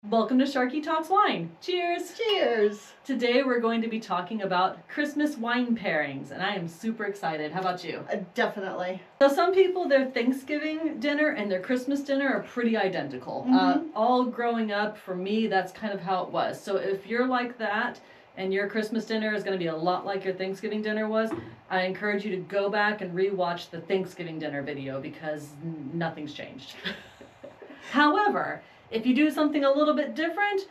Welcome to Sharkey Talks Wine. Cheers! Cheers! Today we're going to be talking about Christmas wine pairings, and I am super excited. How about you? Definitely. So some people, their Thanksgiving dinner and their Christmas dinner are pretty identical. All growing up, for me, that's kind of how it was. So if you're like that, and your Christmas dinner is going to be a lot like your Thanksgiving dinner was, I encourage you to go back and rewatch the Thanksgiving dinner video because nothing's changed. However, if you do something a little bit different,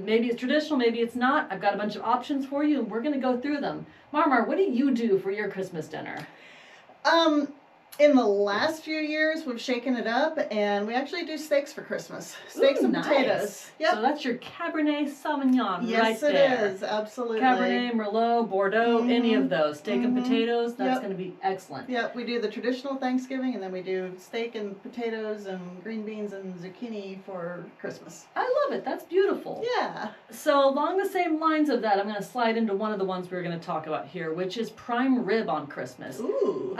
maybe it's traditional, maybe it's not, I've got a bunch of options for you and we're going to go through them. Marmar, what do you do for your Christmas dinner? In the last few years, we've shaken it up and we actually do steaks for Christmas. Steaks and potatoes. Yep. So that's your Cabernet Sauvignon yes, right there. Yes, it is. Absolutely. Cabernet, Merlot, Bordeaux, any of those. Steak and potatoes, that's going to be excellent. Yep, we do the traditional Thanksgiving and then we do steak and potatoes and green beans and zucchini for Christmas. I love it. That's beautiful. Yeah. So along the same lines of that, I'm going to slide into one of the ones we're going to talk about here, which is prime rib on Christmas. Ooh.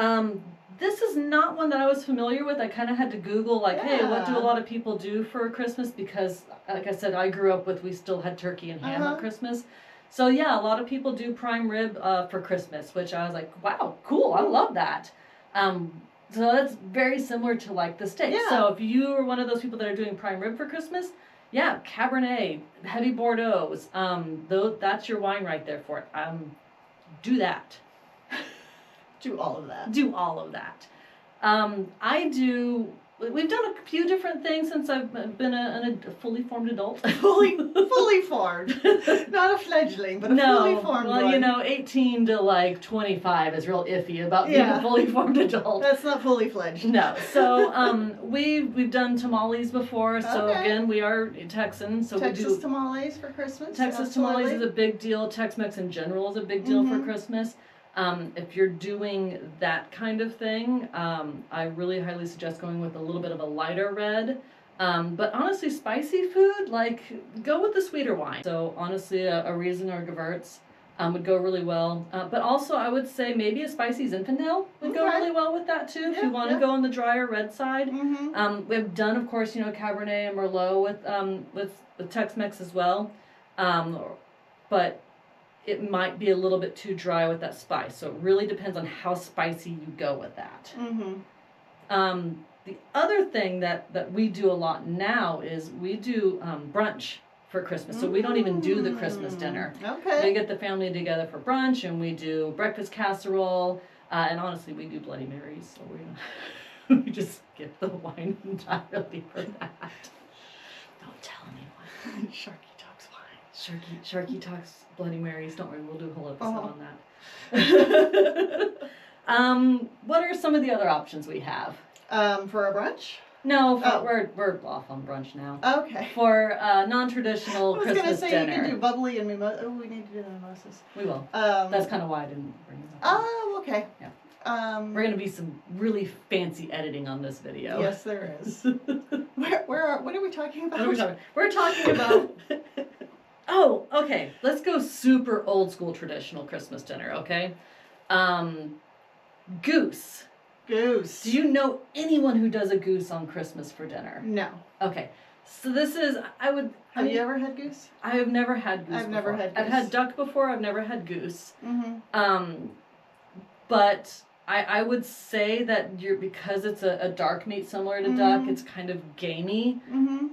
This is not one that I was familiar with. I kind of had to Google, like, hey, what do a lot of people do for Christmas? Because, like I said, I grew up with, we still had turkey and ham at Christmas. So, yeah, a lot of people do prime rib for Christmas, which I was like, wow, cool, I love that. So that's very similar to, like, the steak. Yeah. So if you are one of those people that are doing prime rib for Christmas, yeah, Cabernet, heavy Bordeaux's, that's your wine right there for it. Do that. Do all of that. Do all of that. We've done a few different things since I've been a fully formed adult. fully formed. Not a fledgling, but a fully formed one. Well, you know, 18 to like 25 is real iffy about being a fully formed adult. That's not fully fledged. No. So we've done tamales before. So again, we are Texan. So Texas we do tamales for Christmas. Texas tamales is a big deal. Tex-Mex in general is a big deal for Christmas. If you're doing that kind of thing, I really highly suggest going with a little bit of a lighter red. But honestly, spicy food, like, go with the sweeter wine. So honestly, a Riesling or Gewürz would go really well. But also, I would say maybe a spicy Zinfandel would go really well with that too, if you want to go on the drier red side. We've done, of course, you know, Cabernet and Merlot with Tex-Mex as well. But it might be a little bit too dry with that spice. So it really depends on how spicy you go with that. The other thing that we do a lot now is we do brunch for Christmas. So we don't even do the Christmas dinner. We get the family together for brunch and we do breakfast casserole. And honestly, we do Bloody Marys. So we just skip the wine entirely for that. Don't tell anyone. Sharkey talks wine. Sharkey talks Bloody Marys. Don't worry, we'll do a whole episode on that. What are some of the other options we have? For a brunch? No, we're off on brunch now. Okay. For non-traditional Christmas dinner. I was going to say you can do bubbly and mimosa. Oh, we need to do the mimosas. We will. That's kind of why I didn't bring them up. Oh, okay. Yeah. We're going to be some really fancy editing on this video. Yes, there is. What are we talking about? What are we talking about? We're talking about... Oh, okay. Let's go super old school traditional Christmas dinner, okay? Goose. Goose. Do you know anyone who does a goose on Christmas for dinner? No. Okay. So this is, Have you ever had goose? I have never had goose I've never had goose. I've had duck before, I've never had goose. But I would say that because it's a dark meat similar to duck, it's kind of gamey.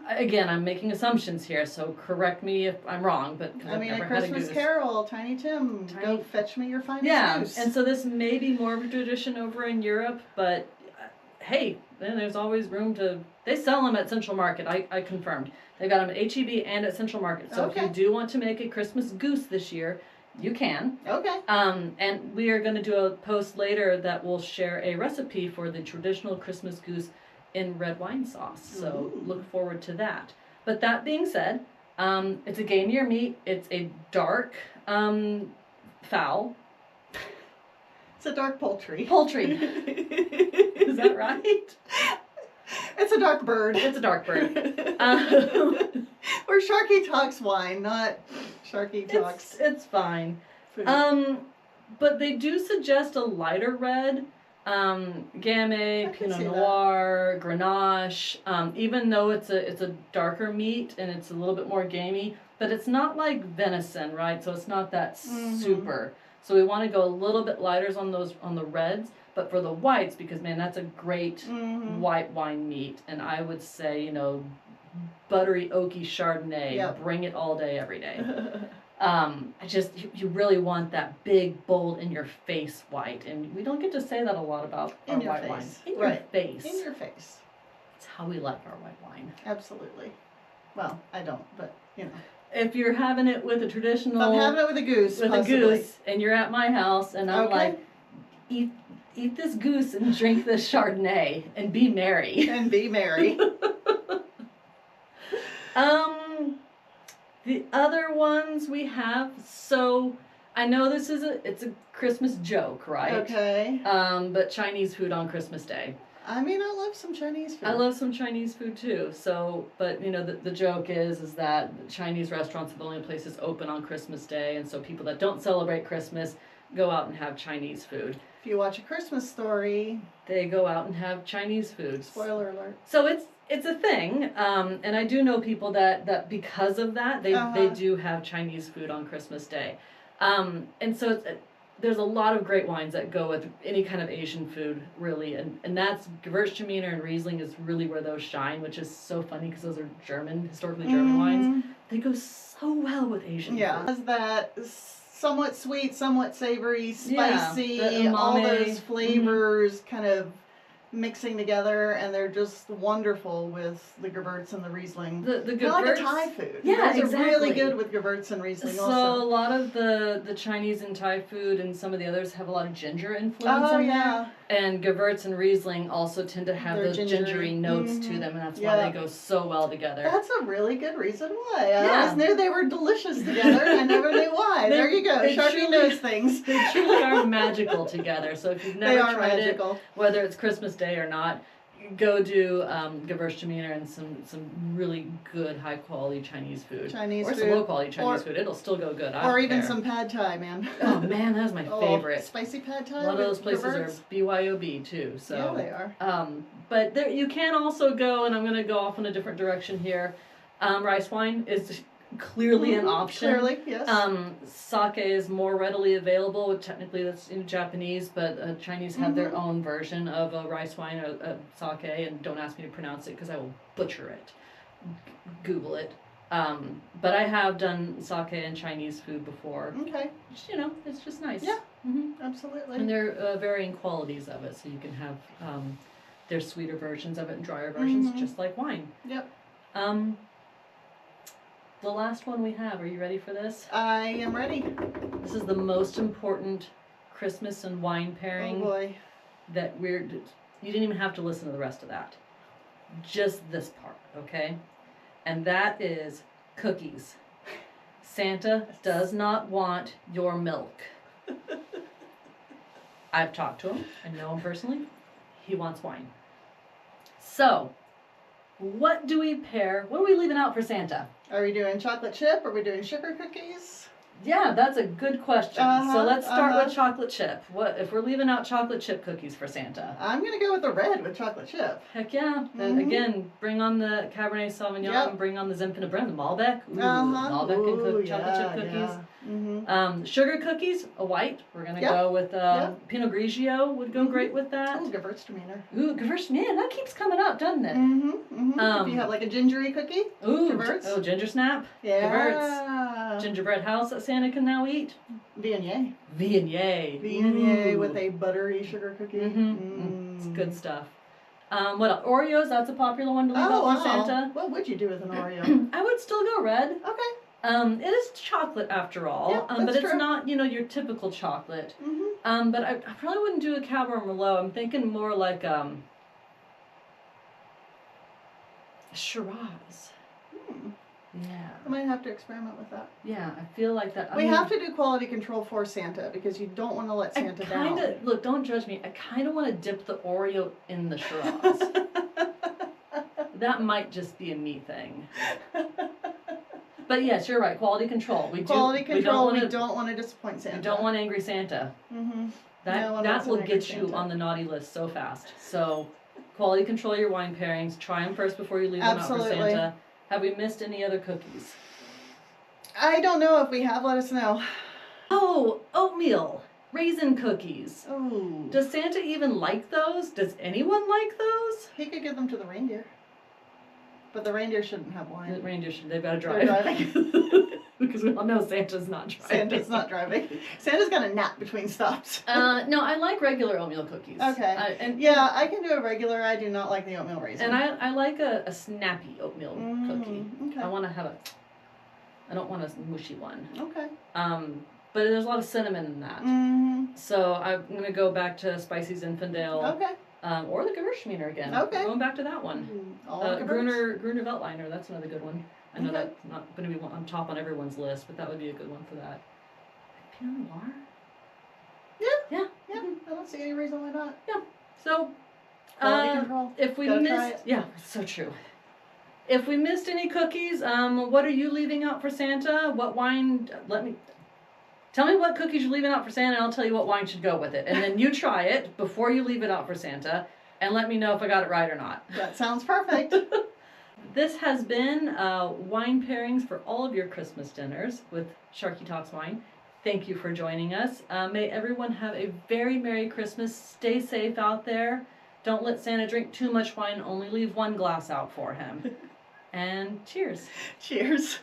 Again, I'm making assumptions here, so correct me if I'm wrong. But I mean, a Christmas Carol, Tiny Tim, go fetch me your finest goose. And so this may be more of a tradition over in Europe, but hey, then there's always room to. They sell them at Central Market. I confirmed. They got them at HEB and at Central Market. So if you do want to make a Christmas goose this year, you can. Okay. And we are going to do a post later that will share a recipe for the traditional Christmas goose in red wine sauce. So look forward to that. But that being said, it's a gamier meat. It's a dark fowl. It's a dark poultry. Poultry. Is that right? It's a dark bird. It's a dark bird. We're Sharkey Talks wine, not Sharkey Talks. It's fine. Food. But they do suggest a lighter red Gamay, Pinot Noir, Grenache. Even though it's a darker meat and it's a little bit more gamey, but it's not like venison, right? So it's not that super. So we want to go a little bit lighter on the reds, but for the whites, because man, that's a great white wine meat, and I would say, you know, buttery oaky Chardonnay. Yep. Bring it all day, every day. You really want that big, bold, in your face white, and we don't get to say that a lot about our white wine. In your face. In your face. It's how we like our white wine. Absolutely. Well, I don't, but you know. If you're having it with a traditional, I'm having it with a goose. With possibly. A goose, and you're at my house, and I'm like, eat this goose and drink this Chardonnay and be merry. And be merry. The other ones we have, so I know this is it's a Christmas joke, right? Okay. But Chinese food on Christmas Day. I mean, I love some Chinese food. I love some Chinese food too. So, but you know, the joke is that Chinese restaurants are the only places open on Christmas Day, and so people that don't celebrate Christmas go out and have Chinese food. If you watch A Christmas Story, they go out and have Chinese food. Spoiler alert. So it's a thing, and I do know people that because of that, they do have Chinese food on Christmas Day. And so there's a lot of great wines that go with any kind of Asian food, really, and that's Gewürztraminer and Riesling is really where those shine, which is so funny because those are historically German wines. They go so well with Asian food. Yeah, has that somewhat sweet, somewhat savory, spicy, all those flavors kind of mixing together, and they're just wonderful with the Gewürz and the Riesling. The Gewürz, like a Thai food. Yeah, those exactly. are really good with Gewürz and Riesling. So also, a lot of the Chinese and Thai food and some of the others have a lot of ginger influence in there. And Gewürz and Riesling also tend to have those gingery notes to them, and that's why they go so well together. That's a really good reason why. I always knew they were delicious together. I never knew why. There you go. Sharkey knows things. They truly are magical together. So if you've never tried it, whether it's Christmas Day or not, go do Gewürztraminer and some really good high quality Chinese food. Or some low quality Chinese food. It'll still go good. Or even some pad thai, man. Oh man, that is my favorite. Spicy pad thai. A lot of those places are BYOB too. So yeah, they are. But there, you can also go, and I'm going to go off in a different direction here. Rice wine is clearly an option. Clearly, yes. Sake is more readily available. Technically, that's in Japanese, but Chinese have their own version of a rice wine, a sake, and don't ask me to pronounce it because I will butcher it. Google it. But I have done sake and Chinese food before. Okay. Just, you know, it's just nice. Yeah, absolutely. And there are varying qualities of it, so you can have there's sweeter versions of it and drier versions, just like wine. Yep. The last one we have, are you ready for this? I am ready. This is the most important Christmas and wine pairing. Oh boy. That you didn't even have to listen to the rest of that. Just this part, okay? And that is cookies. Santa does not want your milk. I've talked to him. I know him personally. He wants wine. So, what do we pair? What are we leaving out for Santa? Are we doing chocolate chip? Are we doing sugar cookies? Yeah, that's a good question. So let's start with chocolate chip. What if we're leaving out chocolate chip cookies for Santa? I'm gonna go with the red with chocolate chip. Heck yeah! And again, bring on the Cabernet Sauvignon. Bring on the Zinfandel Brand, the Malbec. Ooh, Malbec and chocolate chip cookies. Sugar cookies, a white. We're gonna go with Pinot Grigio. Would go great with that. Ooh, Gewürztraminer. Ooh, Gewürztraminer. That keeps coming up, doesn't it? If you have like a gingery cookie. Ooh, Gewürz. Oh, ginger snap. Yeah. Gewürz. Gingerbread house that Santa can now eat. Viognier. Viognier with a buttery sugar cookie. It's good stuff. What else? Oreos, that's a popular one to leave out for Santa. What would you do with an Oreo? I would still go red. Okay. It is chocolate after all, Yeah, but it's not, your typical chocolate. But I probably wouldn't do a Cabernet Merlot. I'm thinking more like Shiraz. Yeah. I might have to experiment with that. Yeah, I feel like that. We have to do quality control for Santa because you don't want to let Santa down. Look, don't judge me. I kind of want to dip the Oreo in the Shiraz. That might just be a me thing. But yes, you're right. Quality control. We don't want to disappoint Santa. We don't want angry Santa. That will get you on the naughty list so fast. So, quality control your wine pairings. Try them first before you leave them out for Santa. Have we missed any other cookies? I don't know. If we have, let us know. Oh, oatmeal. Raisin cookies. Oh. Does Santa even like those? Does anyone like those? He could give them to the reindeer. But the reindeer shouldn't have wine. The reindeer they've got to drive. They're driving. Because we all know Santa's not driving. Santa's not driving. Santa's got a nap between stops. No, I like regular oatmeal cookies. Okay. I can do a regular. I do not like the oatmeal raisin. And I like a snappy oatmeal cookie. Okay. I want to have I don't want a mushy one. Okay. But there's a lot of cinnamon in that. Mm-hmm. So I'm going to go back to Spicy Zinfandel. Okay. Or the Gewürztraminer again. Okay. Going back to that one. Gruner Veltliner, that's another good one. I know that's not going to be on top on everyone's list, but that would be a good one for that. Pinot Noir? Yeah. I don't see any reason why not. Yeah. So, quality control. If we missed, so true. If we missed any cookies, what are you leaving out for Santa? What wine? Tell me what cookies you're leaving out for Santa, and I'll tell you what wine should go with it. And then you try it before you leave it out for Santa, and let me know if I got it right or not. That sounds perfect. This has been wine pairings for all of your Christmas dinners with Sharkey Talks Wine. Thank you for joining us. May everyone have a very Merry Christmas. Stay safe out there. Don't let Santa drink too much wine. Only leave one glass out for him. And cheers. Cheers.